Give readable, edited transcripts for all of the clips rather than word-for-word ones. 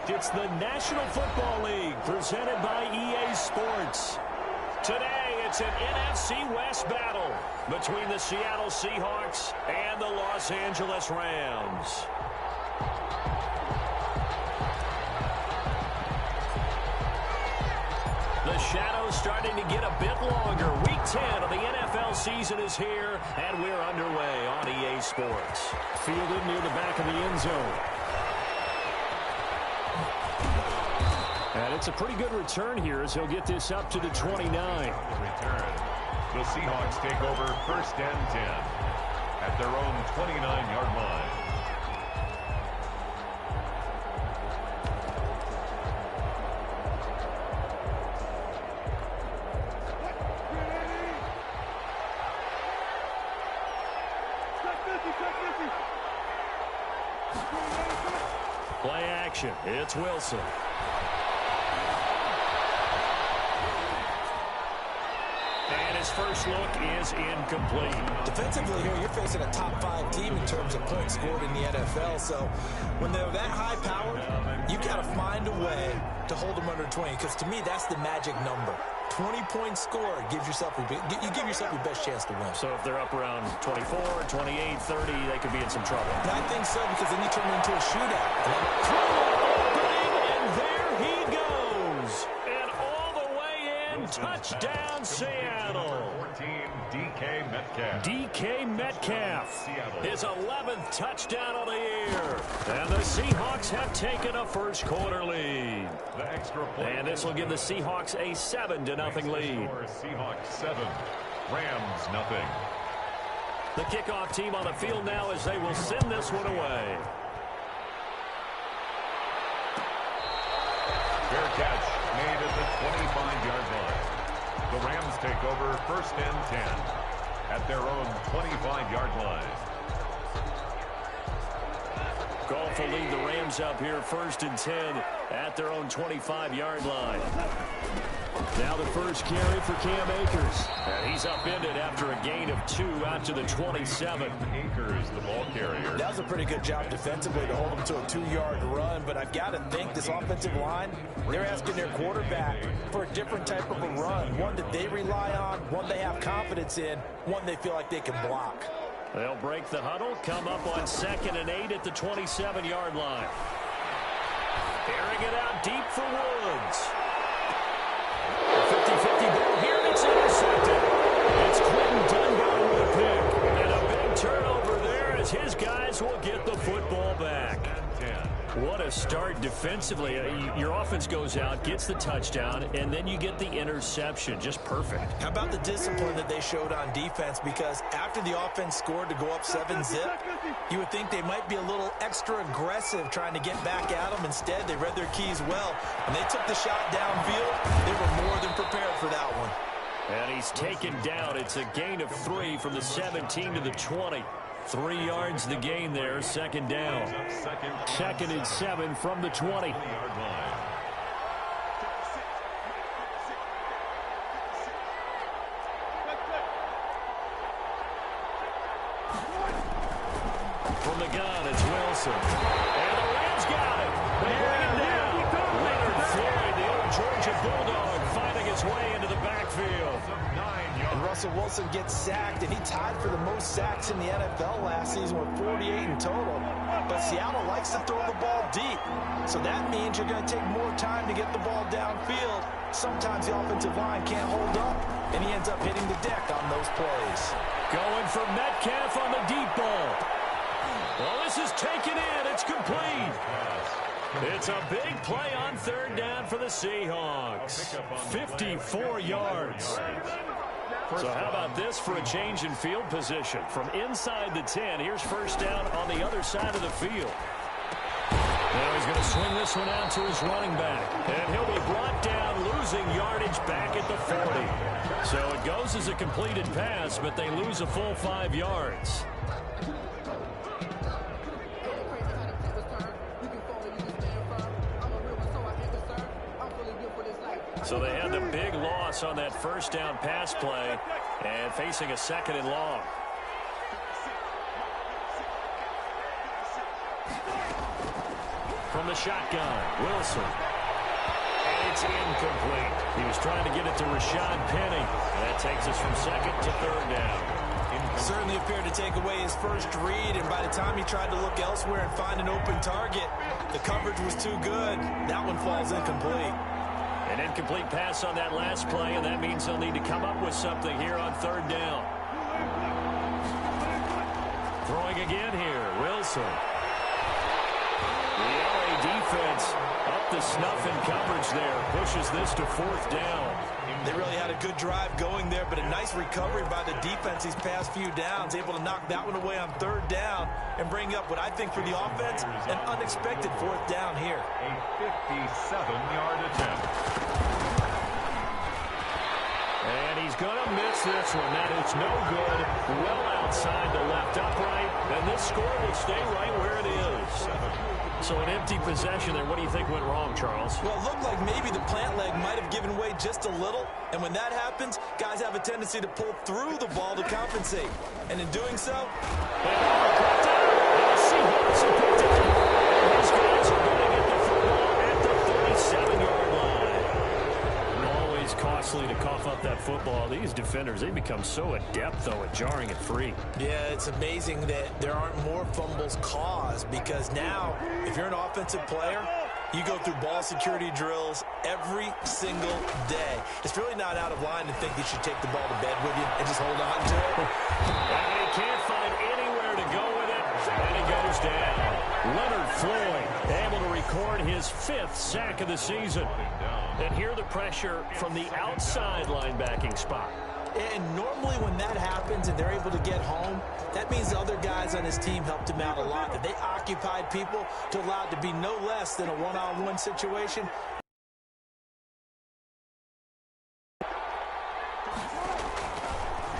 It's the National Football League presented by EA Sports. Today, it's an NFC West battle between the Seattle Seahawks and the Los Angeles Rams. The shadow's starting to get a bit longer. Week 10 of the NFL season is here, and we're underway on EA Sports. Fielded near the back of the end zone. And it's a pretty good return here as he'll get this up to the 29. Return. The Seahawks take over 1st and 10 at their own 29-yard line. Play action. It's Wilson. And his first look is incomplete. Defensively here, you're facing a top 5 team in terms of points scored in the NFL. So when they're that high powered, you got to find a way to hold them under 20. Because to me, that's the magic number. 20 points scored gives yourself you give yourself your best chance to win. So if they're up around 24, 28, 30, they could be in some trouble. I think so, because then you turn it into a shootout. And there he goes. And all the way in, touchdown Seattle. 14, DK Metcalf. DK Metcalf. His 11th touchdown of the year. And the Seahawks have taken a first quarter lead. The extra point. And this will give the Seahawks a 7-0 lead. Seahawks 7, Rams nothing. The kickoff team on the field now as they will send this one away. Fair catch made at the 25-yard line. The Rams take over 1st and 10 at their own 25-yard line. Goff will lead the Rams up here 1st and 10 at their own 25-yard line. Now the first carry for Cam Akers. And he's upended after a gain of 2 out to the 27. Akers, the ball carrier. That was a pretty good job defensively to hold him to a 2-yard run, but I've got to think this offensive line, they're asking their quarterback for a different type of a run, one that they rely on, one they have confidence in, one they feel like they can block. They'll break the huddle, come up on 2nd and 8 at the 27-yard line. Airing it out deep for Woods. 50-50 ball here, and it's intercepted. It's Quentin Dunbar with a pick. And a big turnover there as his guys will get the football back. What a start defensively. Your offense goes out, gets the touchdown, and then you get the interception. Just perfect. How about the discipline that they showed on defense? Because after the offense scored to go up 7-zip, you would think they might be a little extra aggressive trying to get back at them. Instead, they read their keys well. When they took the shot downfield, they were more than prepared for that one. And he's taken down. It's a gain of 3 from the 17 to the 20. 3 yards the gain there, 2nd down. 2nd and 7 from the 20. From the gun, it's Wilson. And the Rams got it. They bring it down. Leonard Floyd, the old Georgia Bulldog, finding his way into the backfield. And Russell Wilson gets sacked, and he tied for the most sacks in the NFL last season with 48 in total. But Seattle likes to throw the ball deep. So that means you're going to take more time to get the ball downfield. Sometimes the offensive line can't hold up, and he ends up hitting the deck on those plays. Going for Metcalf on the deep ball. Well, this is taken in. It's complete. It's a big play on 3rd down for the Seahawks. 54 yards. So how about this for a change in field position? From inside the 10, here's 1st down on the other side of the field. Now he's going to swing this one out to his running back. And he'll be brought down, losing yardage back at the 40. So it goes as a completed pass, but they lose a full 5 yards. So they had the big loss on that 1st down pass play and facing a 2nd and long. from the shotgun. Wilson. And it's incomplete. He was trying to get it to Rashad Penny. And that takes us from second to third down. Certainly appeared to take away his first read, and by the time he tried to look elsewhere and find an open target, the coverage was too good. That one falls incomplete. An incomplete pass on that last play, and that means they'll need to come up with something here on third down. Throwing again here, Wilson. The LA defense up the snuff in coverage there, pushes this to fourth down. They really had a good drive going there, but a nice recovery by the defense these past few downs, able to knock that one away on third down and bring up what I think for the offense, an unexpected fourth down here. A 57-yard attempt. And he's going to miss this one. That is no good. Well outside the left upright, and this score will stay right where it is. So an empty possession there. What do you think went wrong, Charles? Well, it looked like maybe the plant leg might have given way just a little. And when that happens, guys have a tendency to pull through the ball to compensate. And in doing so, These guys are going to get the football at the 37-yard line. Always costly to cough up that football. These defenders, they become so adept, though, at jarring it free. yeah, it's amazing that there aren't more fumbles caused, because now, if you're an offensive player, you go through ball security drills every single day. It's really not out of line to think you should take the ball to bed with you and just hold on to it. And he can't find anywhere to go with it, and it goes down. Leonard Floyd able to record his 5th sack of the season. And hear the pressure from the outside linebacking spot. And normally when that happens and they're able to get home, that means the other guys on his team helped him out a lot. That they occupied people to allow it to be no less than a one-on-one situation.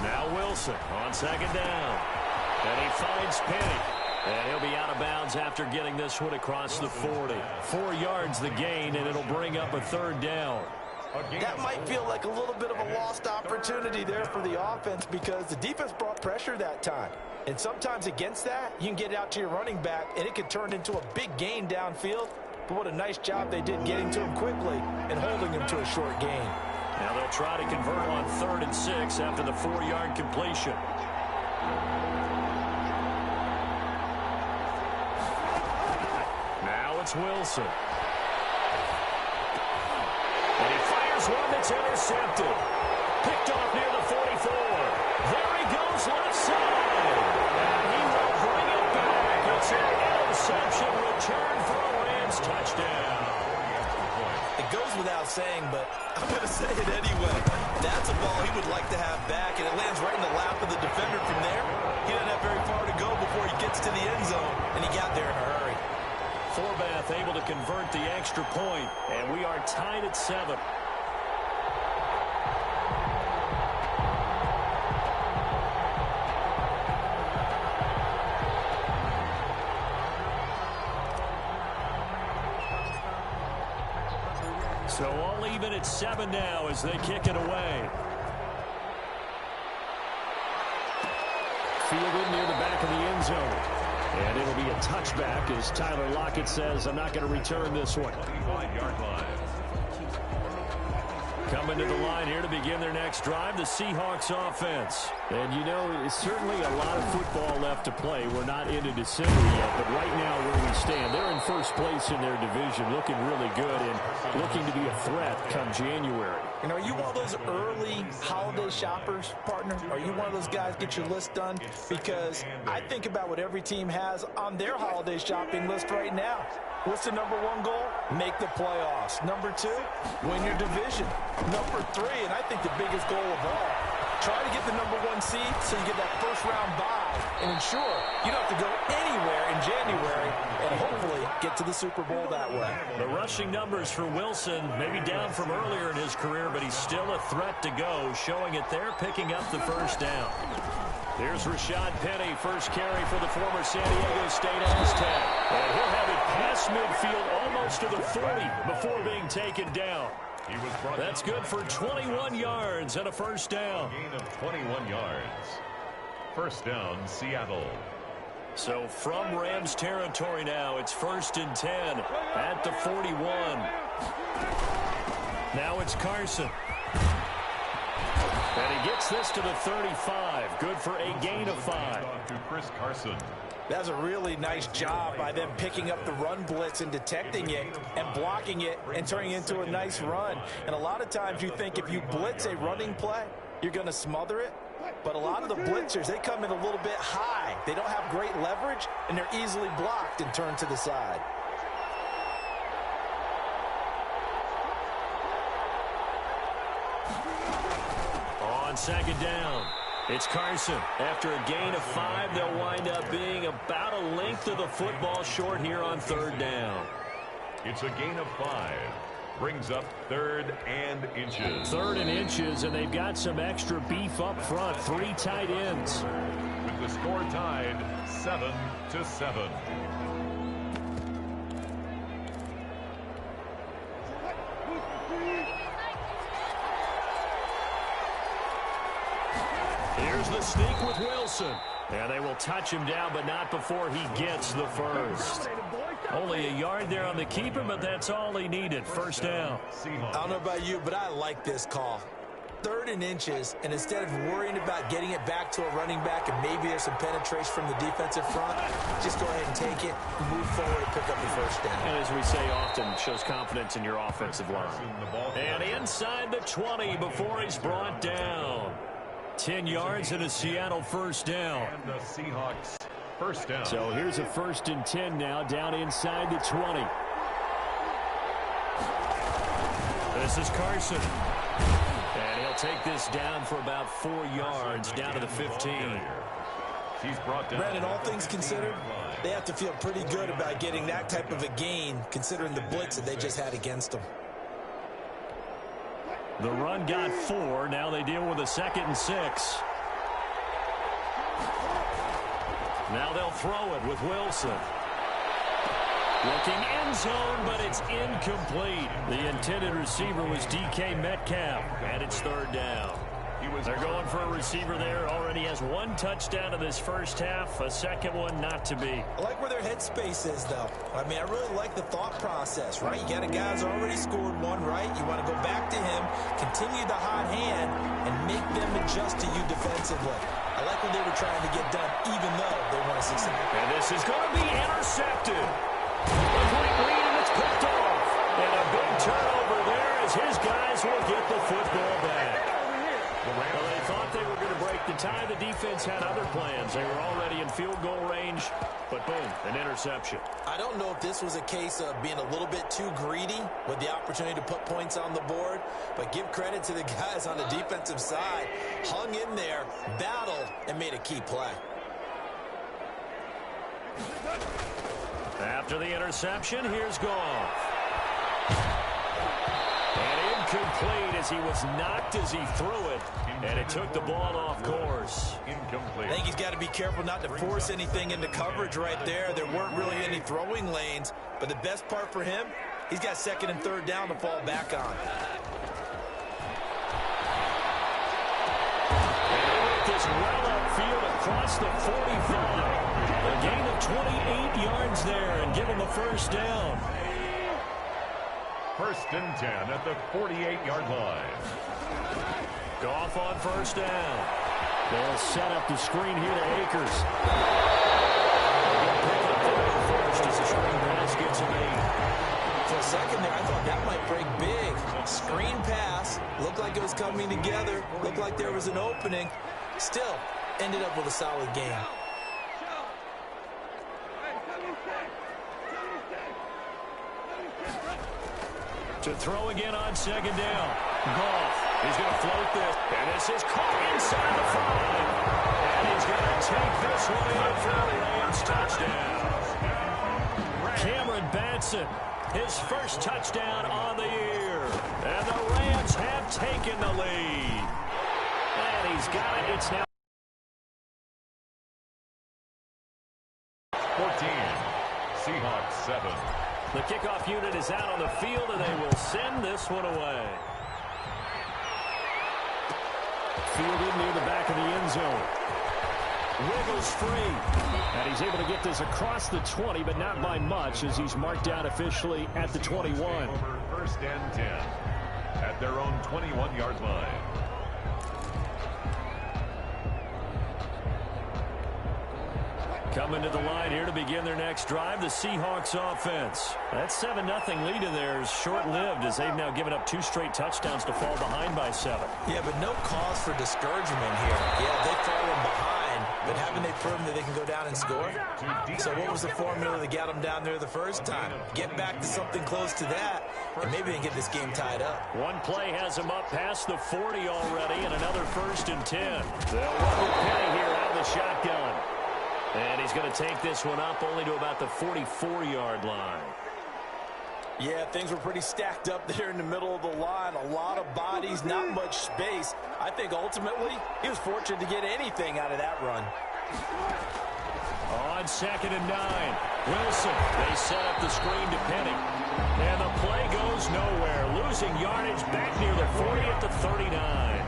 Now Wilson on second down. And he finds Penny. And he'll be out of bounds after getting this one across the 40. 4 yards the gain, and it'll bring up a third down. That might feel like a little bit of a lost opportunity there for the offense, because the defense brought pressure that time. And sometimes against that, you can get it out to your running back, and it can turn into a big gain downfield. But what a nice job they did getting to him quickly and holding him to a short gain. Now they'll try to convert on 3rd and 6 after the 4-yard completion. Now it's Wilson. And he fires one that's intercepted. Picked off near the 44. There he goes left side. And he will bring it back. It's an interception return for a Rams touchdown. It goes without saying, but I'm going to say it anyway. That's a ball he would like to have back, and it lands right in the lap of the defender from there. He doesn't have very far to go before he gets to the end zone, and he got there in a hurry. Forbath able to convert the extra point, and we are tied at 7. So all even at 7 now as they kick it away. Fielded near the back of the end zone. And it'll be a touchback as Tyler Lockett says, I'm not going to return this one. 25-yard line. Coming to the line here to begin their next drive, the Seahawks offense. And, you know, it's certainly a lot of football left to play. We're not into December yet, but right now where we stand, they're in first place in their division, looking really good and looking to be a threat come January. And are you one of those early holiday shoppers, partner? Are you one of those guys get your list done? Because I think about what every team has on their holiday shopping list right now. What's the number 1 goal? Make the playoffs. Number 2, win your division. Number 3, and I think the biggest goal of all, try to get the number 1 seed so you get that first-round bye and ensure you don't have to go anywhere in January and hopefully get to the Super Bowl that way. The rushing numbers for Wilson, maybe down from earlier in his career, but he's still a threat to go, showing it there, picking up the first down. Here's Rashad Penny, first carry for the former San Diego State Aztec. And he'll have it past midfield almost to the 40 before being taken down. That's good for 21 yards and a first down. Gain of 21 yards. First down, Seattle. So from Rams territory now, it's 1st and 10 at the 41. Now it's Carson. And he gets this to the 35. Good for a gain of 5. To Chris Carson. That's a really nice job by them picking up the run blitz and detecting it and blocking it and turning it into a nice run. And a lot of times you think if you blitz a running play, you're going to smother it. But a lot of the blitzers, they come in a little bit high. They don't have great leverage, and they're easily blocked and turned to the side. On 2nd down, it's Carson. After a gain of 5, they'll wind up being about a length of the football short here on 3rd down. It's a gain of 5. Brings up 3rd and inches. 3rd and inches, and they've got some extra beef up front. 3 tight ends. With the score tied 7-7. Here's the sneak with Wilson. And they will touch him down, but not before he gets the first. Only a yard there on the keeper, but that's all he needed. 1st down. I don't know about you, but I like this call. 3rd and inches, and instead of worrying about getting it back to a running back and maybe there's some penetration from the defensive front, just go ahead and take it, move forward, and pick up the 1st down. And as we say often, shows confidence in your offensive line. And inside the 20 before he's brought down. 10 yards and a Seattle 1st down. And the Seahawks 1st down. So here's a 1st and 10 now, down inside the 20. This is Carson. And he'll take this down for about 4 yards, down to the 15. He's brought down. Brandon, all things considered, they have to feel pretty good about getting that type of a gain, considering the blitz that they just had against them. The run got 4. Now they deal with a 2nd and 6. Now they'll throw it with Wilson. Looking end zone, but it's incomplete. The intended receiver was DK Metcalf, and it's 3rd down. They're going for a receiver there. Already has 1 touchdown in this 1st half. A 2nd one not to be. I like where their headspace is, though. I mean, I really like the thought process, right? You got a guy who's already scored 1, right? You want to go back to him, continue the hot hand, and make them adjust to you defensively. I like what they were trying to get done, even though they want to succeed. And this is going to be intercepted. A quick read, and it's picked off. And a big turnover there as his guys will get the football back. Well, they thought they were going to break the tie. The defense had other plans. They were already in field goal range, but boom, an interception. I don't know if this was a case of being a little bit too greedy with the opportunity to put points on the board, but give credit to the guys on the defensive side. Hung in there, battled, and made a key play. After the interception, here's Goff. And incomplete as he was knocked as he threw it, and it took the ball off course. Incomplete. I think he's got to be careful not to force anything into coverage right there. There weren't really any throwing lanes, but the best part for him, he's got 2nd and 3rd down to fall back on. And this well upfield across the 45. A gain of 28 yards there and give him the 1st down. 1st and 10 at the 48-yard line. Goff on 1st down. They'll set up the screen here to Akers. First as the screen pass gets him 8. For a second there, I thought that might break big. Screen pass. Looked like it was coming together. Looked like there was an opening. Still, ended up with a solid game. To throw again on 2nd down. Goff. He's going to float this. And this is caught inside the 5. And he's going to take this one in for a Rams touchdown. Cameron Batson, his 1st touchdown on the year. And the Rams have taken the lead. And he's got it. It's now 14. Seahawks 7. The kickoff unit is out on the field, and they will send this one away. Fielded near the back of the end zone. wiggles free. And he's able to get this across the 20, but not by much, as he's marked down officially at the 21. First and 10 at their own 21-yard line. Coming to the line here to begin their next drive, the Seahawks offense. That 7-0 lead in there is short-lived, as they've now given up 2 straight touchdowns to fall behind by 7. Yeah, but no cause for discouragement here. Yeah, they've fallen behind, but haven't they proven that they can go down and score? So what was the formula that got them down there the first time? Get back to something close to that, and maybe they can get this game tied up. One play has them up past the 40 already, and another 1st and 10. They'll run with Penny here out of the shotgun. And he's going to take this one up only to about the 44-yard line. Yeah, things were pretty stacked up there in the middle of the line. A lot of bodies, not much space. I think ultimately he was fortunate to get anything out of that run. On 2nd and 9, Wilson. They set up the screen to Penny. And the play goes nowhere. Losing yardage back near the 40 at the 39.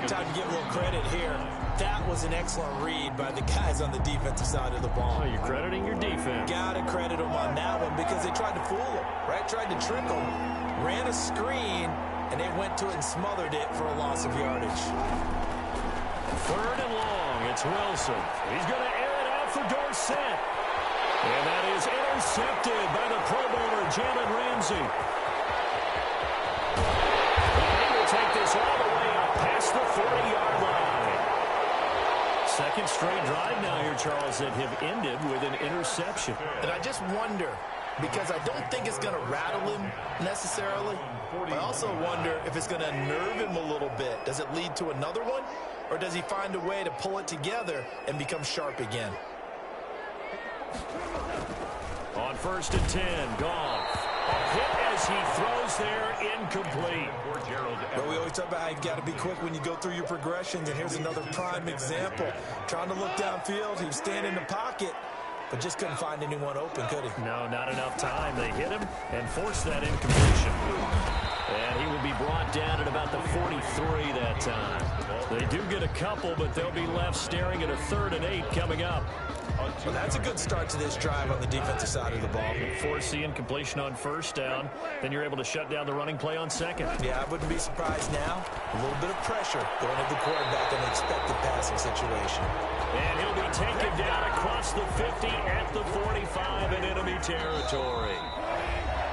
Time to give a little credit here. That was an excellent read by the guys on the defensive side of the ball. Oh, you're crediting your defense. Got to credit them on that one because they tried to fool them, right? Tried to trick them, ran a screen, and they went to it and smothered it for a loss of yardage. 3rd and long. It's Wilson. He's going to air it out for Dorsett. And that is intercepted by the Pro Bowler, Jalen Ramsey. They will take this all the way up past the 40-yard line. 2nd straight drive now here, Charles, that have ended with an interception. And I just wonder, because I don't think it's going to rattle him necessarily, I also wonder if it's going to nerve him a little bit. Does it lead to another one, or does he find a way to pull it together and become sharp again? On 1st and 10, Goff. A hit as he throws there, incomplete. But we always talk about how you got to be quick when you go through your progressions, and here's another prime example. Trying to look downfield, he was standing in the pocket, but just couldn't find anyone open, could he? No, not enough time. They hit him and forced that incompletion. And he will be brought down at about the 43 that time. They do get a couple, but they'll be left staring at a 3rd and 8 coming up. Well, that's a good start to this drive on the defensive side of the ball. Force the incompletion on 1st down. Then you're able to shut down the running play on 2nd. Yeah, I wouldn't be surprised now. A little bit of pressure going at the quarterback in an expected passing situation. And he'll be taken down across the 50 at the 45 in enemy territory.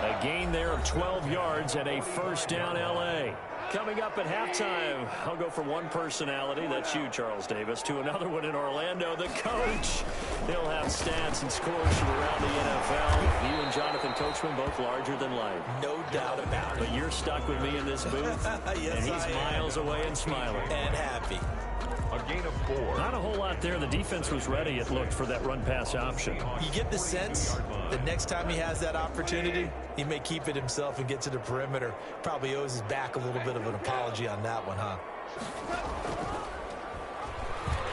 A gain there of 12 yards and a 1st down L.A. Coming up at halftime, I'll go from one personality, that's you, Charles Davis, to another one in Orlando, the coach. He'll have stats and scores from around the NFL. You and Jonathan Coachman both larger than life. No doubt about it. But you're stuck with me in this booth, Yes, and he's miles away and smiling. And happy. A gain of 4. Not a whole lot there. The defense was ready, it looked, for that run-pass option. You get the sense that next time he has that opportunity, he may keep it himself and get to the perimeter. Probably owes his back a little bit of an apology on that one, huh?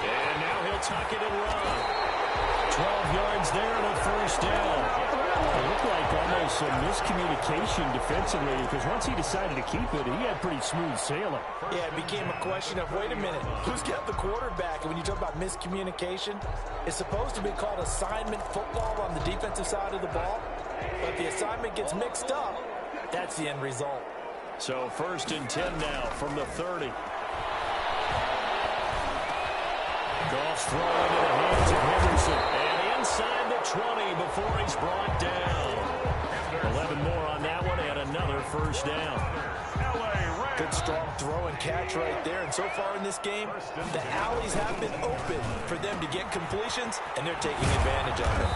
And now he'll tuck it and run. 12 yards there and a 1st down. It looked like almost some miscommunication defensively, because once he decided to keep it, he had pretty smooth sailing. Yeah, it became a question of, wait a minute, who's got the quarterback? And when you talk about miscommunication, it's supposed to be called assignment football on the defensive side of the ball. But if the assignment gets mixed up, that's the end result. So 1st and 10 now from the 30. Goff's throw into the hands of Henderson. And inside the 20 before he's brought down. 11 more on that one and another 1st down. Good strong throw and catch right there. And so far in this game, the alleys have been open for them to get completions, and they're taking advantage of it.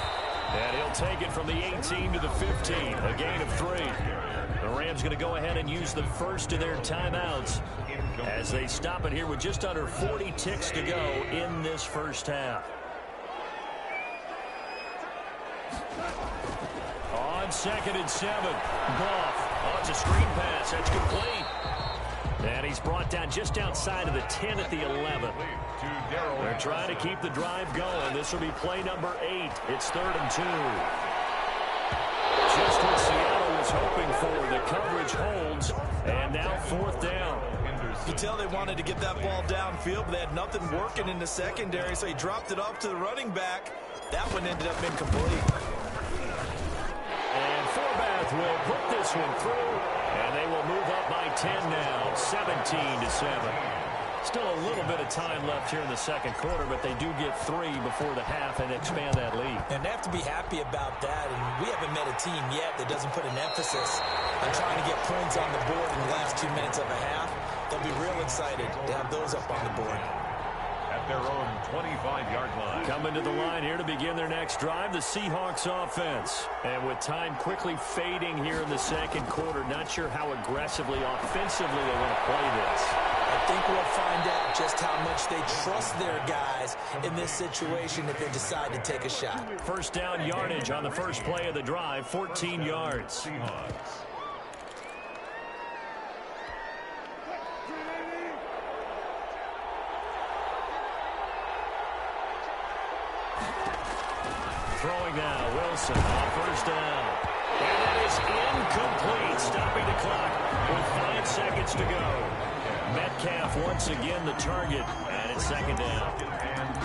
And he'll take it from the 18 to the 15, a gain of 3. The Rams going to go ahead and use the first of their timeouts as they stop it here with just under 40 ticks to go in this 1st half. On 2nd and 7, Goff. Oh, it's a screen pass. That's complete. And he's brought down just outside of the 10 at the 11. They're trying to keep the drive going. This will be play number 8. It's 3rd and 2. Just what Seattle was hoping for. The coverage holds. And now 4th down. You tell they wanted to get that ball downfield, but they had nothing working in the secondary, so he dropped it off to the running back. That one ended up incomplete. And Forbath will put this one through, and they will move up by 10 now, 17-7. Still a little bit of time left here in the second quarter, but they do get 3 before the half and expand that lead. And they have to be happy about that, and we haven't met a team yet that doesn't put an emphasis on trying to get points on the board in the last 2 minutes of a half. They'll be real excited to have those up on the board. At their own 25-yard line. Coming to the line here to begin their next drive, the Seahawks offense. And with time quickly fading here in the second quarter, not sure how aggressively, offensively they want to play this. I think we'll find out just how much they trust their guys in this situation if they decide to take a shot. First down yardage on the first play of the drive, 14 yards. Seahawks. Throwing now, Wilson on first down. And that is incomplete, stopping the clock with 5 seconds to go. Metcalf once again the target, and it's second down. And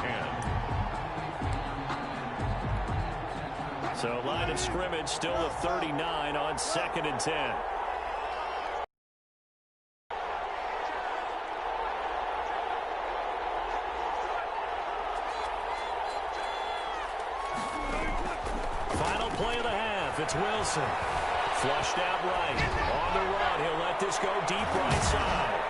10. So line of scrimmage still the 39 on 2nd and 10. Final play of the half. It's Wilson. Flushed out right. On the run. He'll let this go deep right side.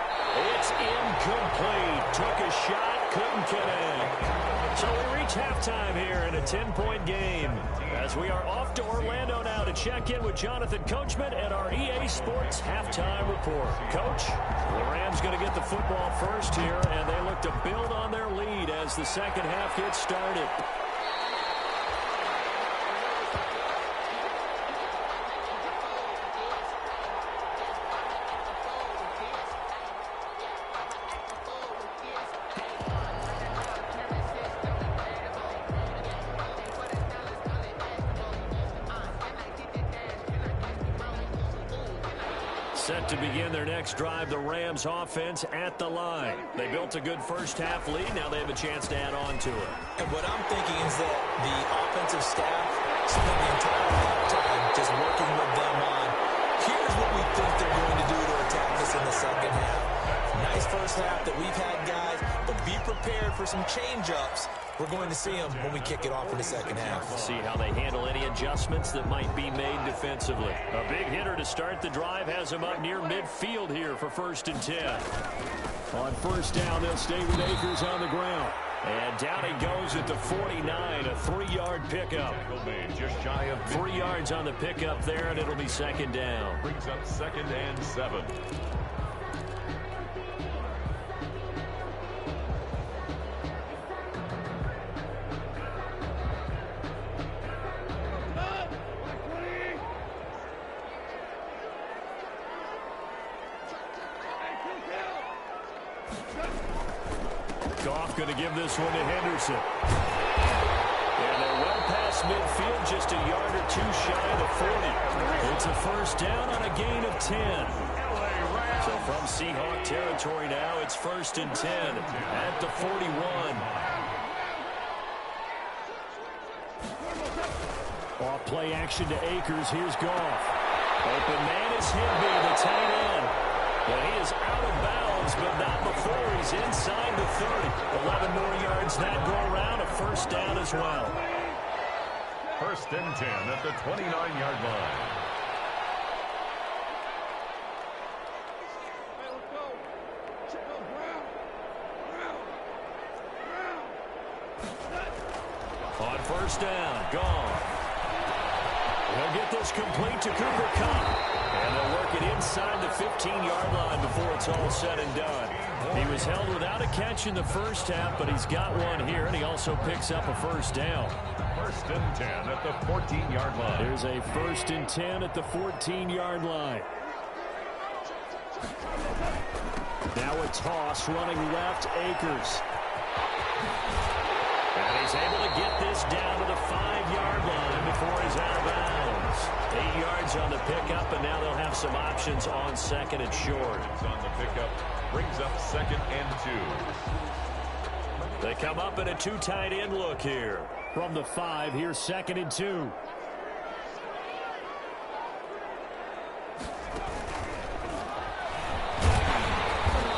It's incomplete. Took a shot. Couldn't connect. So we reach halftime here in a 10-point game. As we are off to Orlando now to check in with Jonathan Coachman and our EA Sports halftime report. Coach, the Rams going to get the football first here, and they look to build on their lead as the second half gets started. Set to begin their next drive, the Rams offense at the line. They built a good first half lead. Now they have a chance to add on to it. And what I'm thinking is that the offensive staff spent the entire halftime just working with them on, here's what we think they're going to do to attack us in the second half. Nice first half that we've had, guys, but be prepared for some change-ups. We're going to see them when we kick it off in the second half. We'll see how they handle any adjustments that might be made defensively. A big hitter to start the drive has him up near midfield here for 1st and 10. On first down, they'll stay with Akers on the ground. And down he goes at the 49, a 3-yard pickup. Just shy of 3 yards on the pickup there, and it'll be second down. Brings up 2nd and 7. Goff going to give this one to Henderson. And they're well past midfield, just a yard or two shy of the 40. It's a first down on a gain of 10. So from Seahawk territory now, it's 1st and 10 at the 41. Off play action to Akers. Here's Goff. Open man is Higbee, the tight end. But he is out of bounds, but not before he's inside the 30. 11 more yards that go around, a first down as well. 1st and 10 at the 29-yard line. On first down, gone. They'll get this complete to Cooper Kupp. And they'll work it inside the 15-yard line before it's all said and done. He was held without a catch in the first half, but he's got one here, and he also picks up a first down. 1st and 10 at the 14-yard line. There's a 1st and 10 at the 14-yard line. Now a toss running left, Akers. And he's able to get this down to the 5-yard line before he's out of bounds. 8 yards on the pickup, and now they'll have some options on 2nd and short. On the pickup. Brings up 2nd and 2. They come up in a two tight end look here. From the 5, here's 2nd and 2.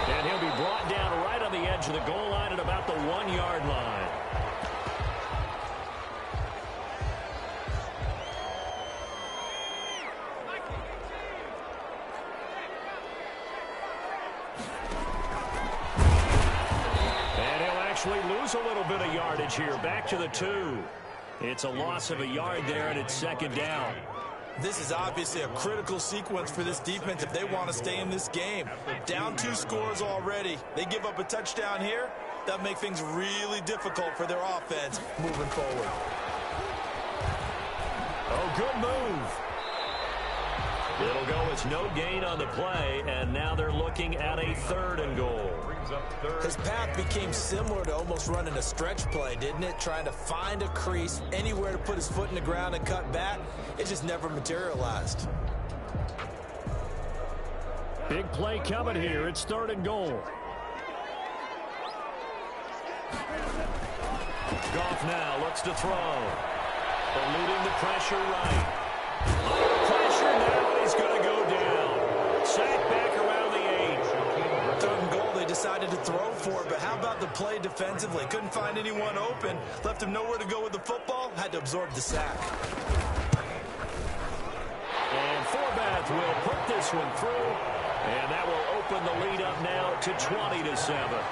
And he'll be brought down right on the edge of the goal line at about the 1-yard line. Lose a little bit of yardage here. Back to the 2. It's a loss of a yard there, and it's 2nd down. This is obviously a critical sequence for this defense if they want to stay in this game. Down 2 scores already. They give up a touchdown here. That'll make things really difficult for their offense moving forward. Oh, good move. It'll go as no gain on the play, and now they're looking at a 3rd and goal. His path became similar to almost running a stretch play, didn't it? Trying to find a crease, anywhere to put his foot in the ground and cut back. It just never materialized. Big play coming here. It's 3rd and goal. Goff now looks to throw. Eluding the pressure right. Under pressure now, he's going to go down. Sacked back around the 8. 3rd and goal, they decided to throw for it, but how about the play defensively? Couldn't find anyone open, left him nowhere to go with the football, had to absorb the sack. And Forbath will put this one through, and that will open the lead up now to 20-7.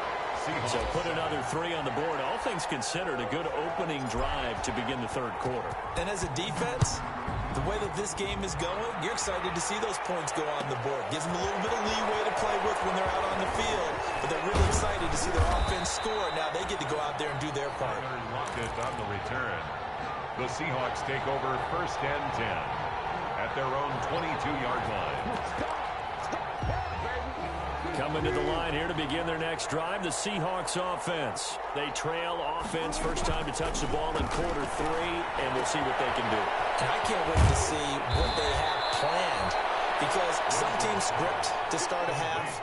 So put another 3 on the board. All things considered, a good opening drive to begin the 3rd quarter. And as a defense, the way that this game is going, you're excited to see those points go on the board. Gives them a little bit of leeway to play with when they're out on the field, but they're really excited to see their offense score. Now they get to go out there and do their part. On the return, the Seahawks take over 1st and 10 at their own 22-yard line. Coming to the line here to begin their next drive, the Seahawks offense. They trail offense, first time to touch the ball in quarter 3, and we'll see what they can do. And I can't wait to see what they have planned, because some teams script to start a half.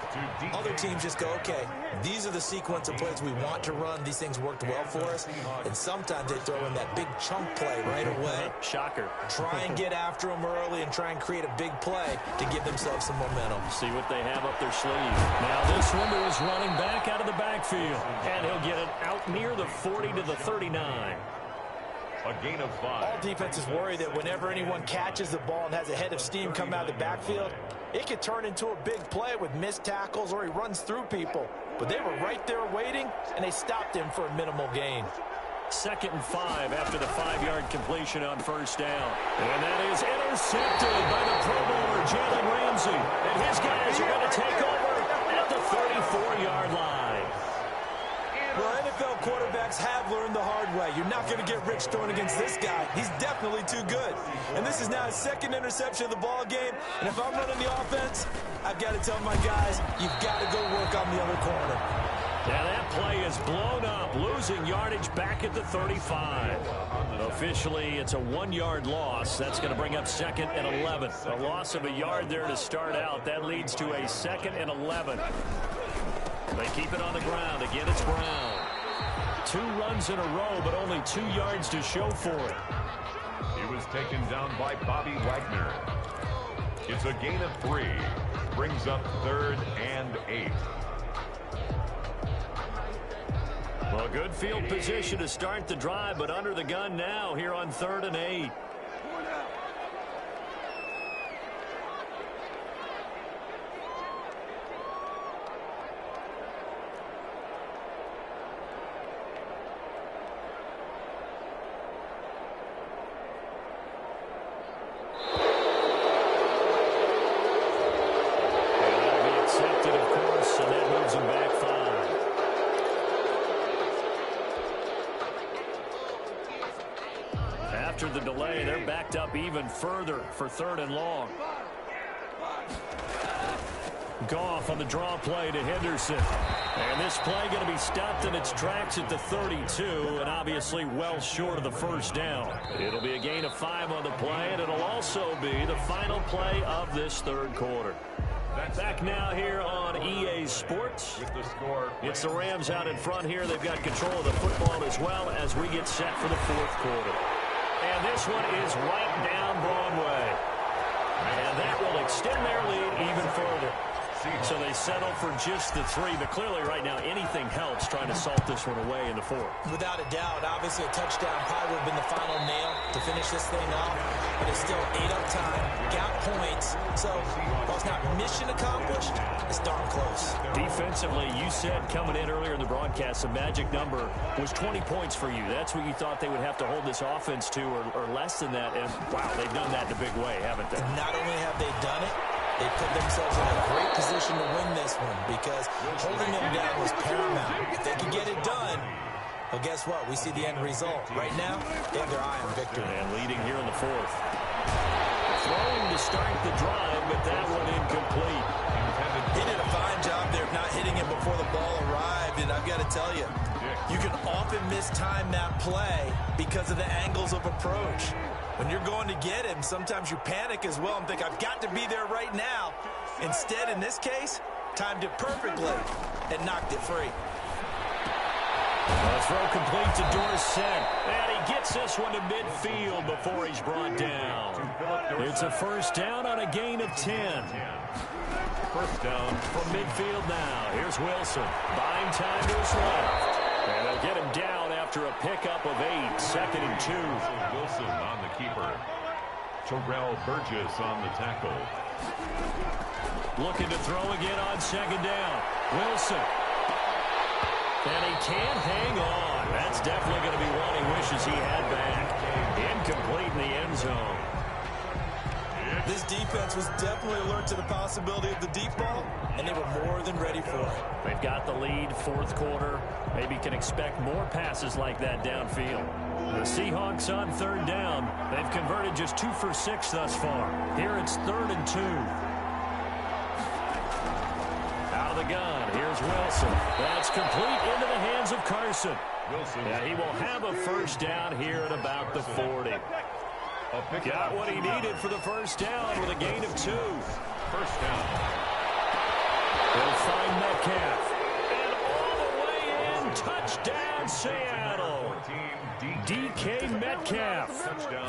Other teams just go, okay, these are the sequence of plays we want to run. These things worked well for us. And sometimes they throw in that big chunk play right away. Shocker. Try and get after them early and try and create a big play to give themselves some momentum. See what they have up their sleeve. Now this one to his running back out of the backfield. And he'll get it out near the 40 to the 39. A gain of 5. All defenses worry that whenever anyone catches the ball and has a head of steam come out of the backfield, it could turn into a big play with missed tackles or he runs through people. But they were right there waiting, and they stopped him for a minimal gain. 2nd and 5 after the 5-yard completion on 1st down. And that is intercepted by the Pro Bowler, Jalen Ramsey. And his guys are going to take over at the 34-yard line. Well, NFL quarterbacks have learned the hard way. You're not going to get rich throwing against this guy. He's definitely too good. And this is now his 2nd interception of the ball game. And if I'm running the offense, I've got to tell my guys, you've got to go work on the other corner. Now that play is blown up, losing yardage back at the 35. Officially, it's a 1-yard loss. That's going to bring up 2nd and 11. A loss of a yard there to start out. That leads to a 2nd and 11. They keep it on the ground. Again, it's Brown. 2 runs in a row, but only 2 yards to show for it. He was taken down by Bobby Wagner. It's a gain of 3. Brings up 3rd and 8. Well, good field position to start the drive, but under the gun now here on 3rd and 8. After the delay, they're backed up even further for 3rd and long. Goff on the draw play to Henderson. And this play going to be stopped in its tracks at the 32, and obviously well short of the 1st down. It'll be a gain of 5 on the play, and it'll also be the final play of this 3rd quarter. Back now here on EA Sports. With the score, It's the Rams out in front here. They've got control of the football as well as we get set for the fourth quarter. And this one is right down Broadway. And that will extend their lead even further. So they settle for just the 3, but clearly right now anything helps trying to salt this one away in the fourth. Without a doubt, obviously a touchdown probably would have been the final nail to finish this thing off, but it's still 8 up time, got points, so while it's not mission accomplished, it's darn close. Defensively, you said coming in earlier in the broadcast, the magic number was 20 points for you. That's what you thought they would have to hold this offense to, or less than that, and wow, they've done that in a big way, haven't they? Not only have they done it, they put themselves in a great position to win this one because holding them down was paramount. If they could get it done, well, guess what? We see the end result. Right now, they have their eye on victory. And leading here in the fourth. Throwing to start the drive, but that one incomplete. He did a fine job there of not hitting it before the ball arrived, and I've got to tell you, you can often mistime that play because of the angles of approach. When you're going to get him, sometimes you panic as well and think, I've got to be there right now. Instead, in this case, timed it perfectly and knocked it free. The throw complete to Dorsett. And he gets this one to midfield before he's brought down. It's a first down on a gain of 10. First down from midfield now. Here's Wilson. Buying time to his left. And they'll get him down after a pickup of 8. Second and 2. Wilson on the keeper. Terrell Burgess on the tackle. Looking to throw again on second down. Wilson. And he can't hang on. That's definitely going to be one he wishes he had back. Incomplete in the end zone. This defense was definitely alert to the possibility of the deep ball, and they were more than ready for it. They've got the lead, fourth quarter. Maybe can expect more passes like that downfield. The Seahawks on third down. They've converted just 2 for 6 thus far. Here it's 3rd and 2. Out of the gun. Here's Wilson. That's complete into the hands of Carson. Wilson. Yeah, he will have a first down here at about the 40. Got what he needed for the first down with a gain of 2. First down. They'll find Metcalf. And all the way in, touchdown Seattle. DK Metcalf,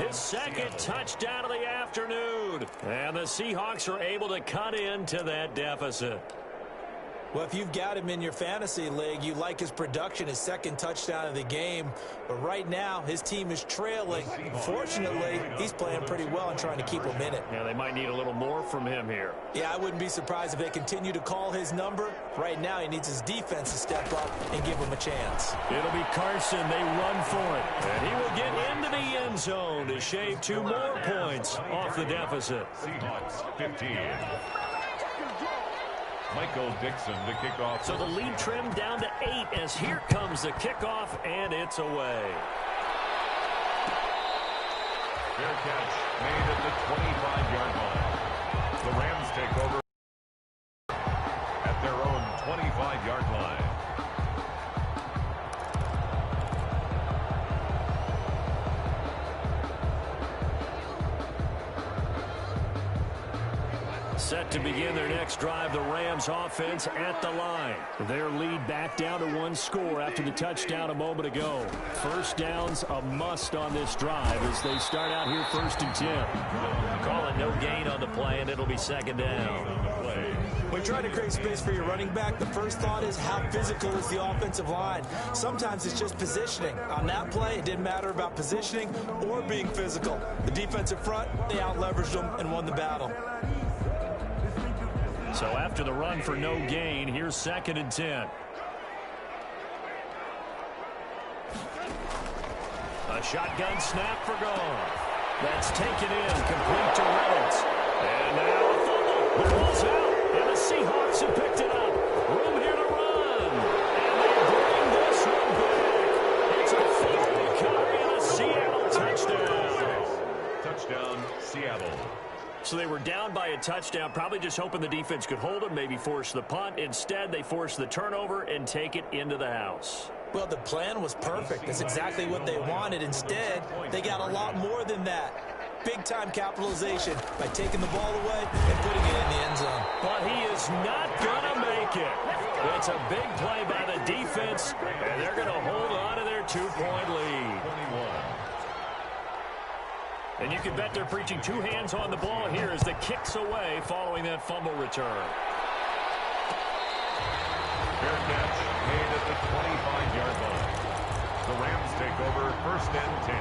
his second touchdown of the afternoon. And the Seahawks are able to cut into that deficit. Well, if you've got him in your fantasy league, you like his production, his second touchdown of the game. But right now, his team is trailing. Fortunately, he's playing pretty well and trying to keep him in it. Yeah, they might need a little more from him here. Yeah, I wouldn't be surprised if they continue to call his number. Right now, he needs his defense to step up and give him a chance. It'll be Carson. They run for it. And he will get into the end zone to shave 2 more points off the deficit. Seahawks 15. Michael Dixon to kick off. So the lead trimmed down to 8 as here comes the kickoff, and it's away. Fair catch made at the 25-yard line. The Rams take over at their own 25-yard line. Set to begin their next drive, the Rams offense at the line. Their lead back down to 1 score after the touchdown a moment ago. First down's a must on this drive as they start out here 1st and 10. Call it no gain on the play, and it'll be second down. When trying to create space for your running back, the first thought is how physical is the offensive line. Sometimes it's just positioning. On that play, it didn't matter about positioning or being physical. The defensive front, they out-leveraged them and won the battle. So after the run for no gain, here's 2nd and 10. A shotgun snap for Goff. That's taken in, complete to Reynolds. And now a fumble. The ball's out, and the Seahawks have picked it up. Room here to run. And they bring this one back. It's a full recovery and a Seattle touchdown. Touchdown, Seattle. So they were down by a touchdown, probably just hoping the defense could hold them, maybe force the punt. Instead, they force the turnover and take it into the house. Well, the plan was perfect. That's exactly what they wanted. Instead, they got a lot more than that. big-time capitalization by taking the ball away and putting it in the end zone. But he is not going to make it. It's a big play by the defense, and they're going to hold on to their 2-point lead. And you can bet they're preaching two hands on the ball here as the kick's away following that fumble return. Fair catch made at the 25-yard line. The Rams take over 1st and 10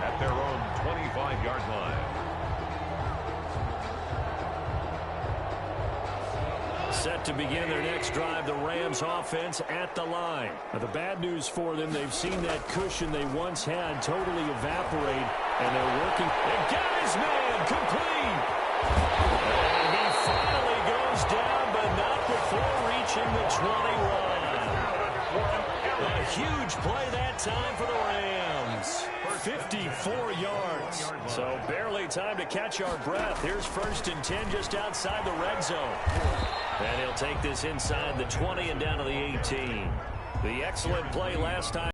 at their own 25-yard line. Set to begin their next drive, the Rams offense at the line. Now, the bad news for them, they've seen that cushion they once had totally evaporate, and they're working. They got his man complete. And he finally goes down, but not before reaching the 21. A huge play that time for the Rams. 54 yards. So barely time to catch our breath. Here's 1st and 10 just outside the red zone. And he'll take this inside the 20 and down to the 18. The excellent play last time.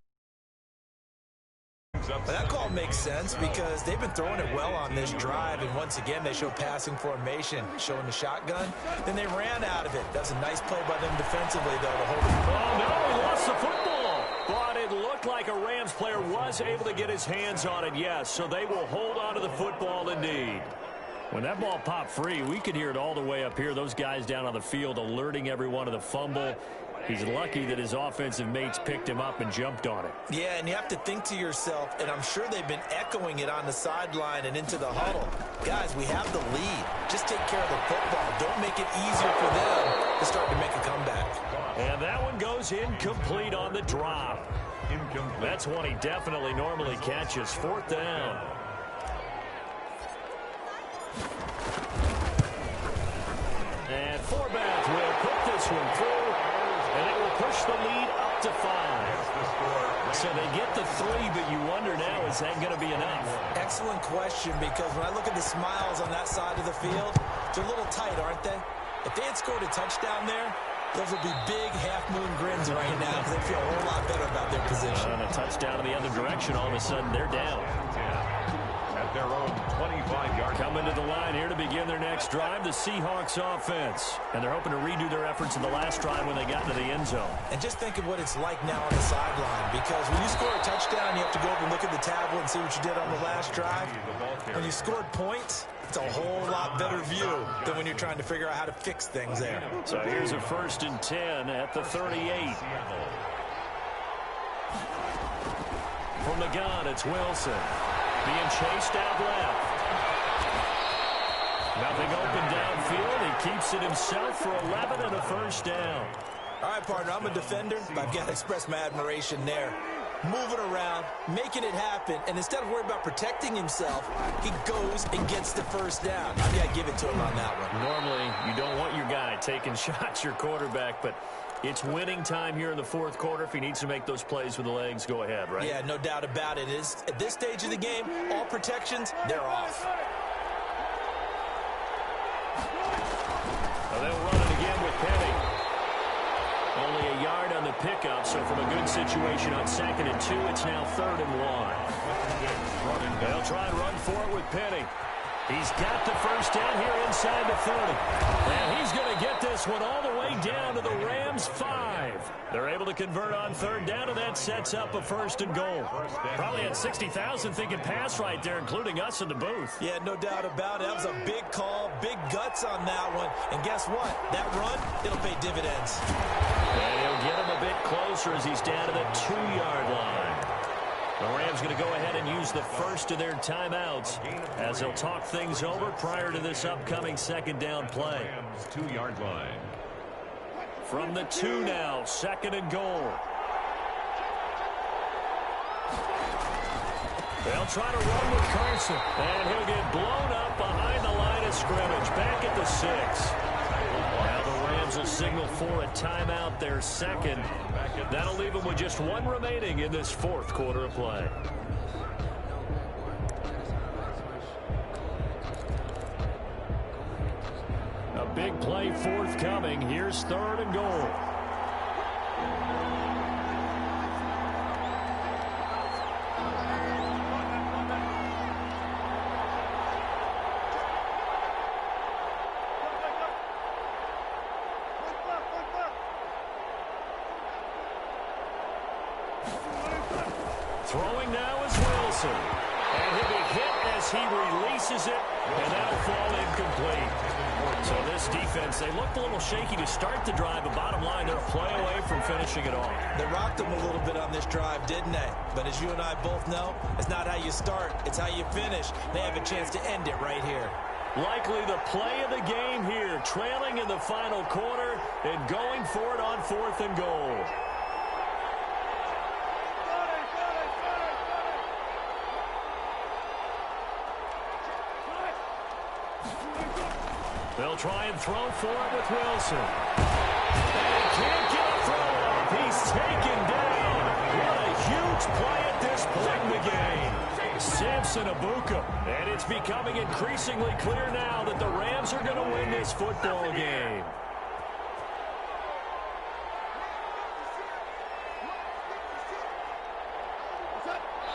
That call makes sense because they've been throwing it well on this drive, and once again they show passing formation, showing the shotgun. Then they ran out of it. That's a nice play by them defensively, though, to hold it. Oh, no, he lost the football. But it looked like a Rams player was able to get his hands on it, yes. So they will hold on to the football indeed. When that ball popped free, we could hear it all the way up here. Those guys down on the field alerting everyone of the fumble. He's lucky that his offensive mates picked him up and jumped on it. Yeah, and you have to think to yourself, and I'm sure they've been echoing it on the sideline and into the huddle. Guys, we have the lead. Just take care of the football. Don't make it easier for them to start to make a comeback. And that one goes incomplete on the drop. Incomplete. That's one he definitely normally catches. 4th down. And Forbath will put this one through, and it will push the lead up to 5. So they get the 3, but you wonder now, is that going to be enough? Excellent question, because when I look at the smiles on that side of the field, they're a little tight, aren't they? If they had scored a touchdown there, those would be big half-moon grins right now because they feel a whole lot better about their position. And a touchdown in the other direction, all of a sudden they're down. At their own 25-yard. Coming to the line here to begin their next drive, the Seahawks offense. And they're hoping to redo their efforts in the last drive when they got into the end zone. And just think of what it's like now on the sideline, because when you score a touchdown, you have to go over and look at the tablet and see what you did on the last drive. When you scored points, it's a whole lot better view than when you're trying to figure out how to fix things there. So here's a 1st and 10 at the 38. From the gun, it's Wilson. Being chased out left. Nothing open downfield. He keeps it himself for 11 and a 1st down. All right, partner, I'm a defender, but I've got to express my admiration there. Moving around, making it happen, and instead of worrying about protecting himself, he goes and gets the 1st down. I've got to give it to him on that one. Normally, you don't want your guy taking shots, your quarterback, but it's winning time here in the 4th quarter. If he needs to make those plays with the legs, go ahead, right? Yeah, no doubt about it. At this stage of the game, all protections, they're off. Well, they'll run it again with Penny. Only a yard on the pickup, so from a good situation on 2nd and 2, it's now 3rd and 1. They'll try and run for it with Penny. He's got the 1st down here inside the 30. And he's going to get this one all the way down to the Rams' 5. They're able to convert on 3rd down, and that sets up a 1st and goal. Probably had 60,000 thinking pass right there, including us in the booth. Yeah, no doubt about it. That was a big call, big guts on that one. And guess what? That run, it'll pay dividends. And he'll get him a bit closer as he's down to the 2-yard line. The Rams going to go ahead and use the first of their timeouts as they'll talk things over prior to this upcoming 2nd down play. 2-yard line. From the 2 now, 2nd and goal. They'll try to run with Carson, and he'll get blown up behind the line of scrimmage, back at the 6. Now the Rams will signal for a timeout, their 2nd. That'll leave them with just 1 remaining in this 4th quarter of play. A big play forthcoming. Here's 3rd and goal. Throwing now is Wilson. And he'll be hit as he releases it, and that'll fall incomplete. So this defense, they looked a little shaky to start the drive, but bottom line, they're a play away from finishing it off. They rocked them a little bit on this drive, didn't they? But as you and I both know, it's not how you start, it's how you finish. They have a chance to end it right here. Likely the play of the game here, trailing in the final quarter and going for it on 4th and goal. They'll try and throw for it with Wilson. And he can't get a throw up. He's taken down. What a huge play at this point in the game. Samson Ibuka. And it's becoming increasingly clear now that the Rams are going to win this football game.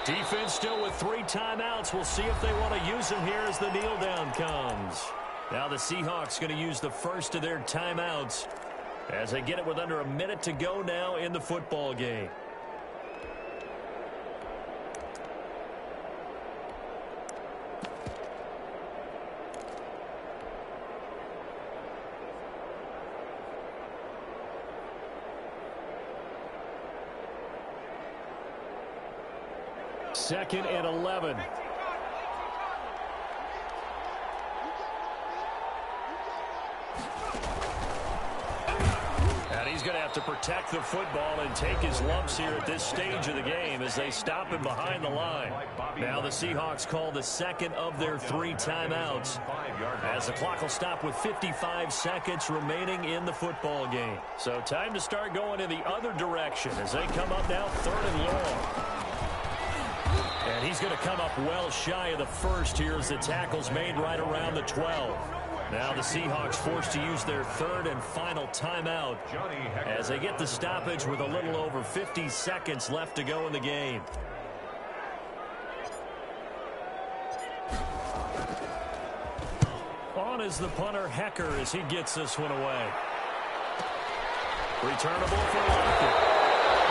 Defense still with 3 timeouts. We'll see if they want to use them here as the kneel down comes. Now the Seahawks going to use the first of their timeouts as they get it with under a minute to go now in the football game. Second and 11. And he's going to have to protect the football and take his lumps here at this stage of the game as they stop him behind the line. Now the Seahawks call the second of their 3 timeouts as the clock will stop with 55 seconds remaining in the football game. So time to start going in the other direction as they come up now 3rd and long. And he's going to come up well shy of the first here as the tackle's made right around the 12. Now the Seahawks forced to use their 3rd and final timeout as they get the stoppage with a little over 50 seconds left to go in the game. On is the punter Hecker as he gets this one away. Returnable for Lockett.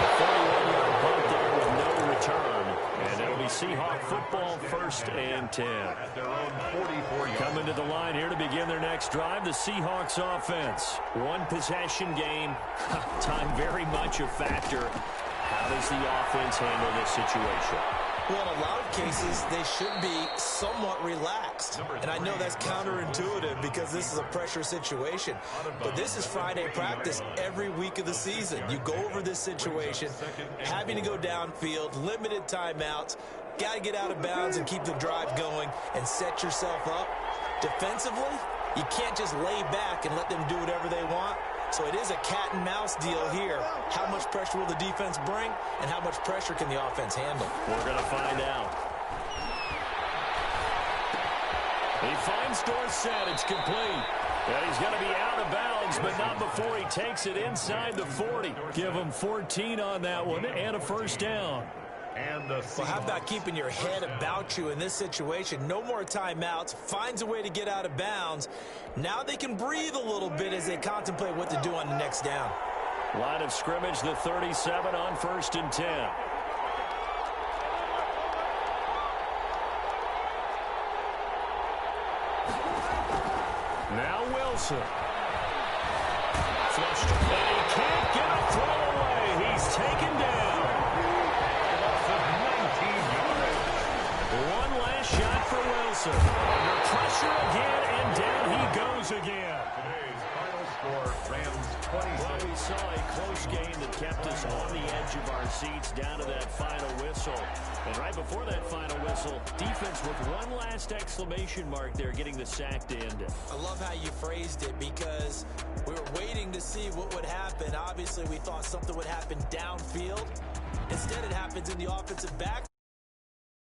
A 41-yard punt there with no return. And it'll be Seahawk football 1st and 10. Coming to the line here to begin their next drive, the Seahawks offense. 1 possession game. Time very much a factor. How does the offense handle this situation? Well, in a lot of cases, they should be somewhat relaxed. And I know that's counterintuitive because this is a pressure situation. But this is Friday practice every week of the season. You go over this situation, having to go downfield, limited timeouts, got to get out of bounds and keep the drive going and set yourself up. Defensively, you can't just lay back and let them do whatever they want. So it is a cat and mouse deal here. How much pressure will the defense bring, and how much pressure can the offense handle? We're going to find out. He finds Dorsett. It's complete. And he's going to be out of bounds, but not before he takes it inside the 40. Give him 14 on that one and a first down. Well, how about keeping your head about you in this situation? No more timeouts. Finds a way to get out of bounds. Now they can breathe a little bit as they contemplate what to do on the next down. Line of scrimmage, the 37 on 1st and 10. Now Wilson. Flushed. And he can't get a throw away. He's taken down. One last shot for Wilson. Under pressure again, and down he goes again. Today's final score, Rams 26. Well, we saw a close game that kept us on the edge of our seats down to that final whistle. And right before that final whistle, defense with one last exclamation mark there, getting the sack to end it. I love how you phrased it because we were waiting to see what would happen. Obviously, we thought something would happen downfield. Instead, it happens in the offensive back.